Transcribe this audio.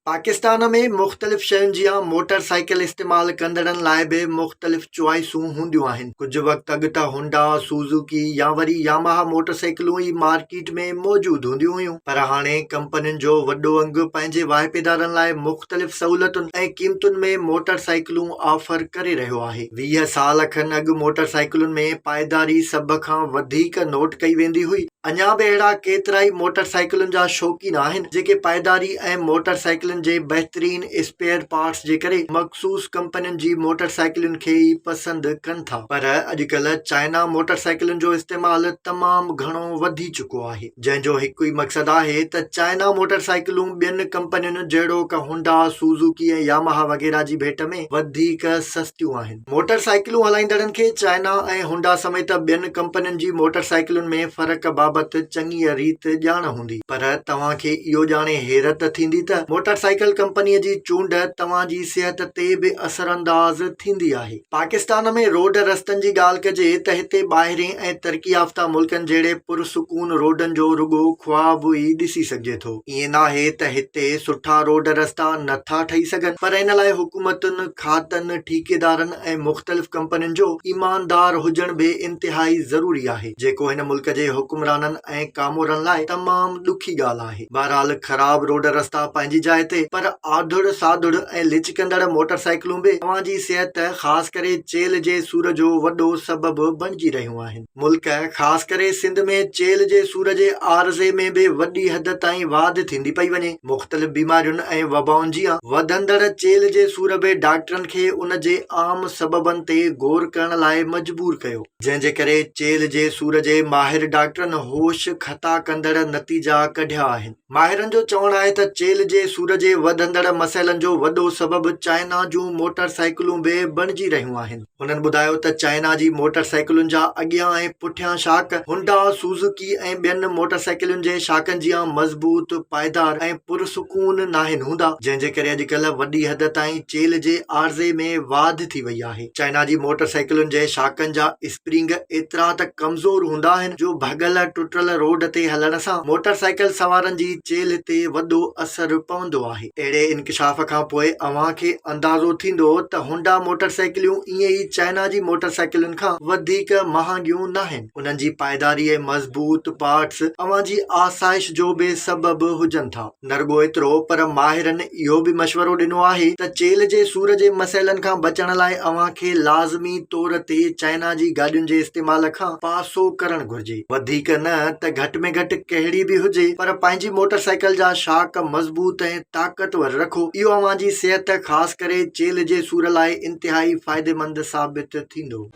पाकिस्तान में मुख़्तलिफ़ शयुनि जियां मोटरसाइकिल इस्तेमाल कंदड़नि लाइ बि मुख़्तलिफ़ चॉइसूं हूंदियूं आहिनि। कुझु वक़्त अॻु त हुंडा, सुज़ुकी या वरी यामाहा मोटरसाइकिलूं ई मार्केट में मौजूदु हूंदियूं हुयूं, पर हाणे कंपनियुनि जो वॾो अंगु पंहिंजे वाहिपेदारनि लाइ मुख़्तलिफ़ सहूलियतुनि ऐं क़ीमतुनि में मोटरसाइकिलूं ऑफर करे रहियो आहे। 20 साल खनि अॻु मोटरसाइकिलुनि में पाइदारी सभ खां वधीक नोट कई वेंदी हुई। अञा बि अहिड़ा केतिरा ई मोटरसाइकिलुनि जा शौक़ीन आहिनि जेके पाइदारी ऐं मोटरसाइकिलुनि जे बहितरीन स्पेयर पार्ट्स जे करे मख़सूस कंपनियुनि जी मोटरसाइकिलुनि खे ई पसंदि कनि था। पर अॼुकल्ह चाइना मोटरसाइकिलुनि जो इस्तेमालु तमामु घणो वधी चुको आहे, जंहिंजो हिकु ई मक़सदु आहे त चाइना मोटरसाइकिलूं ॿियनि कंपनियुनि जहिड़ोक हुंडा, सुज़ुकी ऐं यामाहा वग़ैरह जी भेट में वधीक सस्तियूं आहिनि। मोटरसाइकिलूं हलाईंदड़नि खे चाइना ऐं हुंडा समेत ॿियनि कंपनियुनि जी मोटरसाइकिलुनि में फ़र्क़ बाबति चङी रीति ॼाण हूंदी, पर तव्हांखे इहो ॼाणे हैरत थींदी त मोटरसाइकिल कंपनीअ जी चूंड तव्हांजी सिहत ते बि असरअंदाज़ थींदी आहे। पाकिस्तान में रोड रस्तनि जी ॻाल्हि कजे त हिते ॿाहिरें ऐं तरक़ी याफ़्ता मुल्कनि जहिड़े पुरसुकून रोडनि जो रुॻो ख्वाब ई ॾिसी सघिजे थो। ईअं नाहे त हिते सुठा रोड रस्ता नथा ठही सघनि, पर इन लाइ हुकूमतुनि, खातनि, ठेकेदारनि ऐं मुख़्तलिफ़ कंपनियुनि जो ईमानदार हुजण बि इंतिहाई ज़रूरी आहे, जेको हिन मुल्क जे हुक्मराननि ऐं कामोरनि लाइ तमामु ॾुखी ॻाल्हि आहे। बहरहाल, ख़राब रोड रस्ता पंहिंजी जाइ ते, पर आधुड़ साधुड़ ऐं लिचकंदड़ मोटरसाइकिलूं बि तव्हांजी सिहत, ख़ासि करे चेल जे सूर जो वॾो सबबु बणिजी रहियूं आहिनि। मुल्क, ख़ासि करे सिंध में चेल जे सूर जे आरज़े में बि वॾी हद ताईं वाध थींदी पई वञे। मुख़्तलिफ़ बीमारियुनि ऐं वबाउनि जियां वधंदड़ चेल जे सूर बि डॉक्टरनि खे उन जे आम सबबनि ते गौर करण लाइ मजबूर कयो, जंहिंजे करे चेल जे सूर जे माहिर डॉक्टरनि होश ख़ता कंदड़ नतीजा कढिया आहिनि। माहिरनि जो चवणु आहे त चेल जे सूर जे वधंदड़ मसइलनि जो वॾो सबबु चाइना जूं मोटरसाइकिलूं बि बणिजी रहियूं आहिनि। हुननि ॿुधायो त चाइना जी मोटरसाइकिलुनि जा अॻियां ऐं पुठियां शाक हुंडा, सुज़ुकी ऐं ॿियनि मोटरसाइकिलुनि जे शाकनि जियां मज़बूत, पाइदार ऐं पुरसुकून नाहिनि हूंदा, जंहिंजे करे अॼुकल्ह वॾी हद ताईं चेल जे आरज़े में वाध थी वई आहे। चाइना जी मोटरसाइकिलुनि जे शाकनि जा स्प्रिंग एतिरा त कमज़ोर हूंदा आहिनि जो भॻल टुटल रोड ते हलण सां मोटरसाइकिल सवारनि जी चेल ते वॾो असरु पवंदो आहे। अहिड़े इंकिशाफ़ खां पोइ अव्हांखे अंदाज़ो थींदो त हुंडा मोटरसाइकिलूं ईअं ई चाइना जी मोटरसाइकिलुनि खां वधीक महांगियूं नाहिनि। उन्हनि जी पाइदारी ऐं मज़बूत पार्ट्स अव्हांजी आसाइश जो बि सबबु हुजनि था। न रुॻो एतिरो, पर माहिरनि इहो बि मशवरो ॾिनो आहे त चेल जे सूर जे मसइलनि खां बचण लाइ अव्हांखे लाज़मी तौर ते चाइना जी गाॾियुनि जे इस्तेमाल खां पासो करणु घुर्जे। वधीक न त घटि में घटि कहिड़ी बि हुजे, पर पंहिंजी मोटरसाइकिल जा शाक मज़बूत ऐं ताक़तवर रखो। इहो अव्हांजी सिहत, ख़ासि करे चेल जे सूर लाइ इंतिहाई फ़ाइदेमंद साबित थींदो।